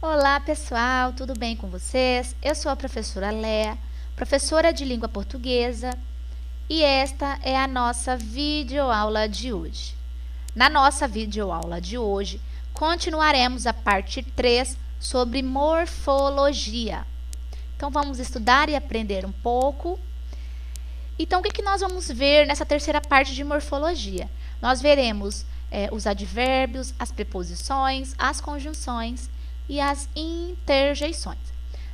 Olá pessoal, tudo bem com vocês? Eu sou a professora Léa, professora de língua portuguesa, e esta é a nossa videoaula de hoje. Na nossa videoaula de hoje, continuaremos a parte 3 sobre morfologia. Então vamos estudar e aprender um pouco. Então o que nós vamos ver nessa terceira parte de morfologia? Nós veremos os advérbios, as preposições, as conjunções e as interjeições.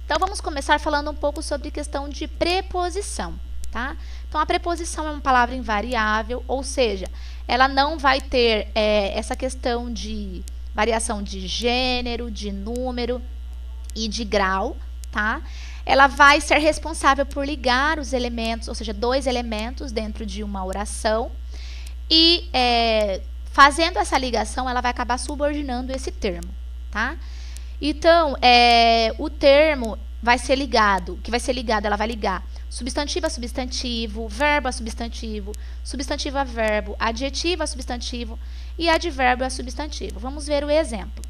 Então, vamos começar falando um pouco sobre questão de preposição, tá? Então, a preposição é uma palavra invariável, ou seja, ela não vai ter essa questão de variação de gênero, de número e de grau, tá? Ela vai ser responsável por ligar os elementos, ou seja, dois elementos dentro de uma oração e fazendo essa ligação, ela vai acabar subordinando esse termo, tá? Então, o termo vai ser ligado, ela vai ligar substantivo a substantivo, verbo a substantivo, substantivo a verbo, adjetivo a substantivo e advérbio a substantivo. Vamos ver o exemplo.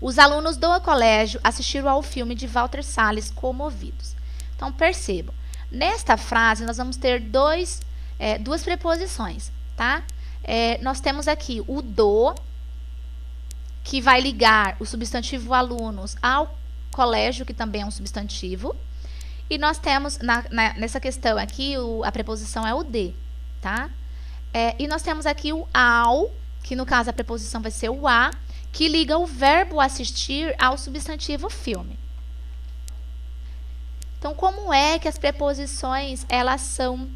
Os alunos do colégio assistiram ao filme de Walter Salles comovidos. Então, percebam, nesta frase nós vamos ter duas preposições, tá? Nós temos aqui o do, que vai ligar o substantivo alunos ao colégio, que também é um substantivo. E nós temos, nessa questão aqui, a preposição é o de, tá? E nós temos aqui o ao, que no caso a preposição vai ser o a, que liga o verbo assistir ao substantivo filme. Então, como é que as preposições, elas são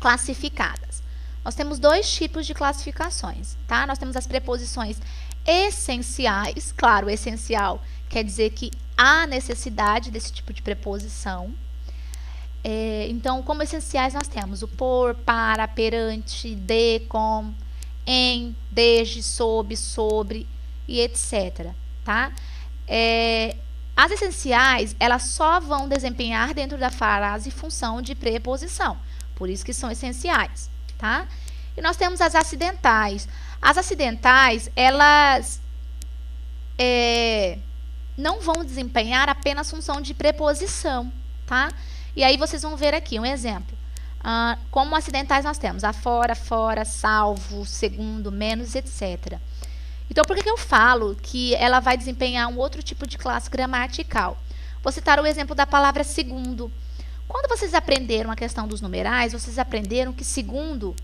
classificadas? Nós temos dois tipos de classificações, tá? Nós temos as preposições essenciais, claro, essencial quer dizer que há necessidade desse tipo de preposição. Então, como essenciais, nós temos o por, para, perante, de, com, em, desde, sob, sobre e etc. Tá? As essenciais, elas só vão desempenhar dentro da frase função de preposição, por isso que são essenciais, tá? E nós temos as acidentais. As acidentais, elas não vão desempenhar apenas função de preposição, tá? E aí vocês vão ver aqui um exemplo. Como acidentais nós temos afora, fora, salvo, segundo, menos, etc. Então, por que eu falo que ela vai desempenhar um outro tipo de classe gramatical? Vou citar o exemplo da palavra segundo. Quando vocês aprenderam a questão dos numerais, vocês aprenderam que segundo,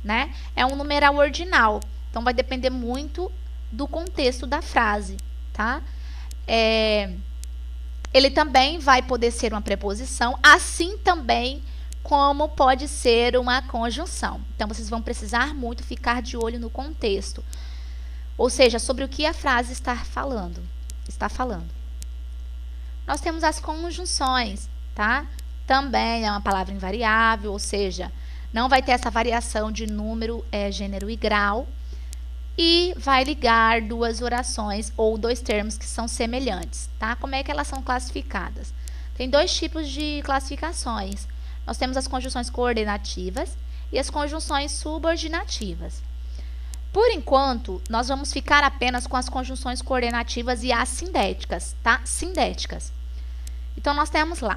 né, é um numeral ordinal. Então, vai depender muito do contexto da frase, tá? Ele também vai poder ser uma preposição, assim também como pode ser uma conjunção. Então, vocês vão precisar muito ficar de olho no contexto. Ou seja, sobre o que a frase está falando. Nós temos as conjunções, tá? Também é uma palavra invariável, ou seja, não vai ter essa variação de número, gênero e grau. E vai ligar duas orações ou dois termos que são semelhantes, tá? Como é que elas são classificadas? Tem dois tipos de classificações. Nós temos as conjunções coordenativas e as conjunções subordinativas. Por enquanto, nós vamos ficar apenas com as conjunções coordenativas e as sindéticas, tá? Sindéticas. Então, nós temos lá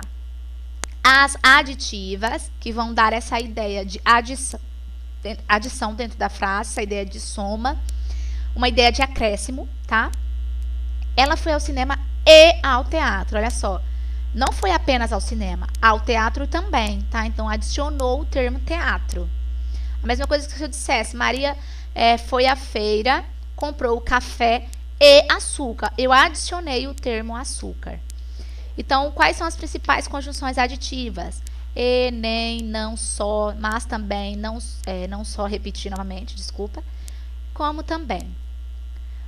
as aditivas, que vão dar essa ideia de adição dentro da frase, essa ideia de soma, uma ideia de acréscimo, tá? Ela foi ao cinema e ao teatro, olha só. Não foi apenas ao cinema, ao teatro também, tá? Então, adicionou o termo teatro. A mesma coisa que se eu dissesse, Maria foi à feira, comprou o café e açúcar. Eu adicionei o termo açúcar. Então, quais são as principais conjunções aditivas? E, nem, não só, mas também, não só, repetir novamente, desculpa, como também.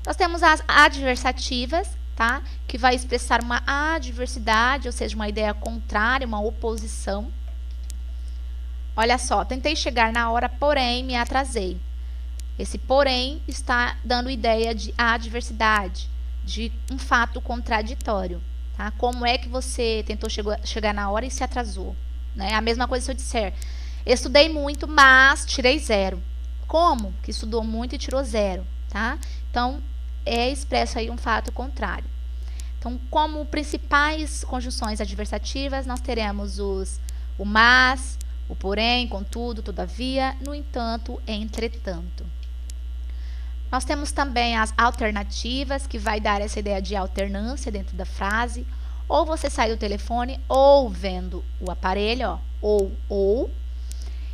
Nós temos as adversativas, tá? Que vai expressar uma adversidade, ou seja, uma ideia contrária, uma oposição. Olha só, tentei chegar na hora, porém me atrasei. Esse porém está dando ideia de adversidade, de um fato contraditório, tá? Como é que você tentou chegar na hora e se atrasou? Né? A mesma coisa se eu disser, estudei muito, mas tirei 0. Como? Que estudou muito e tirou 0, tá? Então, expressa aí um fato contrário. Então, como principais conjunções adversativas, nós teremos o mas, o porém, contudo, todavia, no entanto, entretanto. Nós temos também as alternativas, que vai dar essa ideia de alternância dentro da frase. Ou você sai do telefone, ou vendo o aparelho, ó, ou.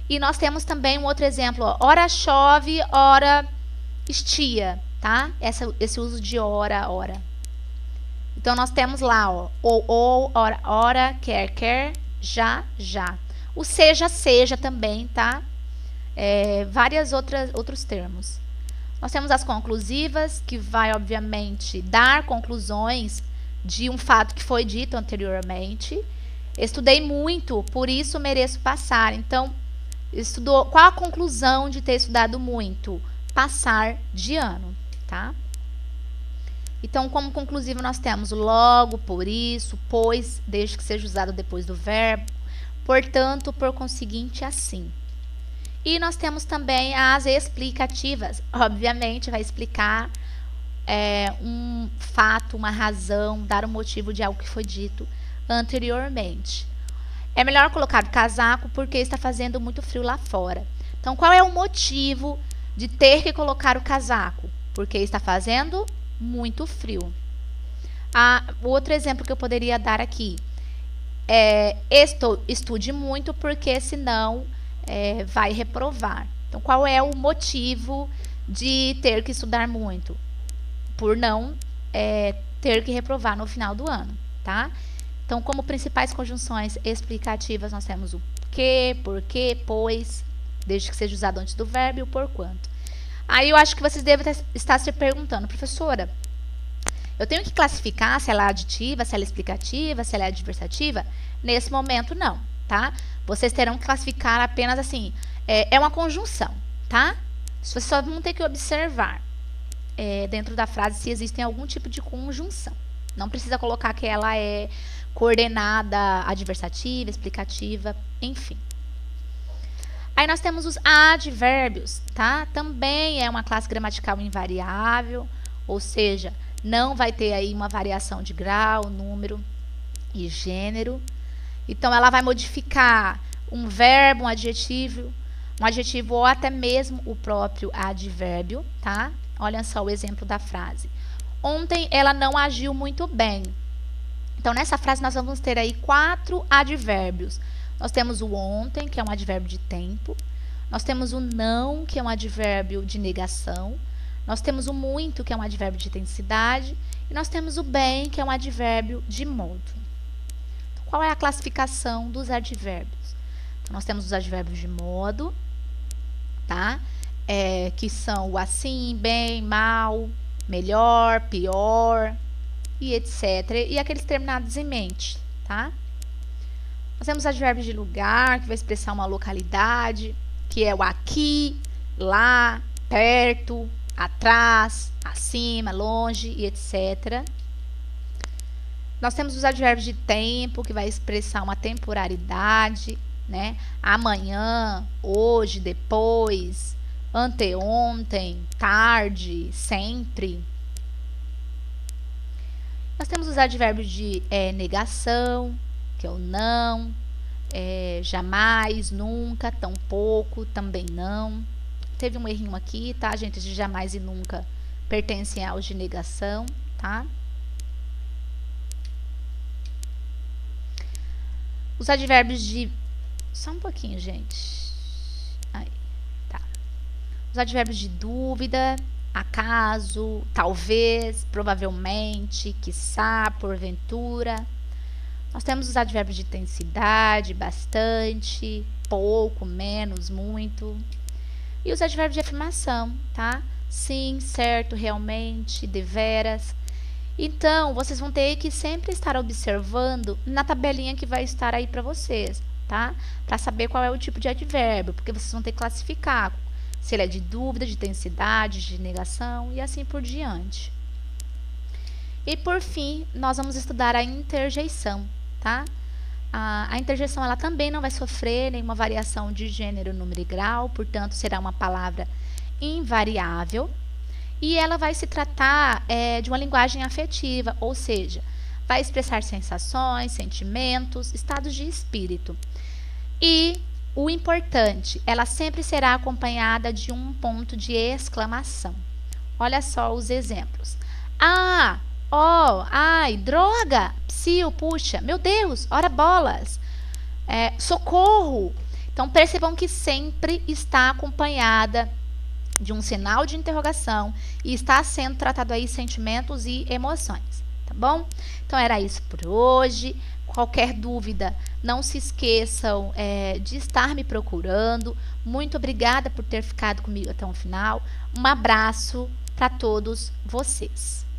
E nós temos também um outro exemplo, ó, ora chove, ora estia, tá? Esse uso de ora. Então, nós temos lá, ó, ou, ora, quer, já. O seja também, tá? Vários outros termos. Nós temos as conclusivas, que vai, obviamente, dar conclusões de um fato que foi dito anteriormente. Estudei muito, por isso mereço passar. Então, qual a conclusão de ter estudado muito? Passar de ano, tá? Então, como conclusivo, nós temos logo, por isso, pois, desde que seja usado depois do verbo, portanto, por conseguinte, assim. E nós temos também as explicativas. Obviamente, vai explicar um fato, uma razão, dar um motivo de algo que foi dito anteriormente. É melhor colocar o casaco porque está fazendo muito frio lá fora. Então, qual é o motivo de ter que colocar o casaco? Porque está fazendo muito frio. Outro exemplo que eu poderia dar aqui é estude muito porque senão vai reprovar. Então, qual é o motivo de ter que estudar muito? Por não ter que reprovar no final do ano, tá? Então, como principais conjunções explicativas, nós temos o que, porquê, pois, desde que seja usado antes do verbo, e o porquanto. Aí eu acho que vocês devem estar se perguntando, professora, eu tenho que classificar se ela é aditiva, se ela é explicativa, se ela é adversativa? Nesse momento, não, tá? Vocês terão que classificar apenas assim, é uma conjunção, tá? Vocês só vão ter que observar dentro da frase se existem algum tipo de conjunção. Não precisa colocar que ela é coordenada adversativa, explicativa, enfim. Aí nós temos os advérbios, tá? Também é uma classe gramatical invariável, ou seja, não vai ter aí uma variação de grau, número e gênero. Então, ela vai modificar um verbo, um adjetivo ou até mesmo o próprio advérbio, tá? Olha só o exemplo da frase. Ontem ela não agiu muito bem. Então, nessa frase nós vamos ter aí 4 advérbios. Nós temos o ontem, que é um advérbio de tempo. Nós temos o não, que é um advérbio de negação. Nós temos o muito, que é um advérbio de intensidade. E nós temos o bem, que é um advérbio de modo. Então, qual é a classificação dos advérbios? Então, nós temos os advérbios de modo, tá? Que são o assim, bem, mal, melhor, pior e etc. E aqueles terminados em mente, tá? Nós temos advérbios de lugar, que vai expressar uma localidade, que é o aqui, lá, perto, atrás, acima, longe e etc. Nós temos os advérbios de tempo, que vai expressar uma temporalidade, né? Amanhã, hoje, depois, anteontem, tarde, sempre. Nós temos os advérbios de negação, que é o não, jamais, nunca, tampouco, também não. Teve um errinho aqui, tá, gente? De jamais e nunca pertencem aos de negação, tá? Os advérbios de... Só um pouquinho, gente. Aí, tá. Os advérbios de dúvida, acaso, talvez, provavelmente, quiçá, porventura. Nós temos os advérbios de intensidade, bastante, pouco, menos, muito. E os advérbios de afirmação, tá? Sim, certo, realmente, deveras. Então, vocês vão ter que sempre estar observando na tabelinha que vai estar aí para vocês, tá? Para saber qual é o tipo de advérbio, porque vocês vão ter que classificar se ele é de dúvida, de intensidade, de negação e assim por diante. E por fim, nós vamos estudar a interjeição, tá? A interjeição ela também não vai sofrer nenhuma variação de gênero, número e grau, portanto, será uma palavra invariável. E ela vai se tratar de uma linguagem afetiva, ou seja, vai expressar sensações, sentimentos, estados de espírito. E o importante, ela sempre será acompanhada de um ponto de exclamação. Olha só os exemplos. Ah, oh, ai, droga, psiu, puxa, meu Deus, ora bolas, socorro. Então, percebam que sempre está acompanhada de um sinal de interrogação e está sendo tratado aí sentimentos e emoções, tá bom? Então, era isso por hoje. Qualquer dúvida, não se esqueçam de estar me procurando. Muito obrigada por ter ficado comigo até o final. Um abraço para todos vocês.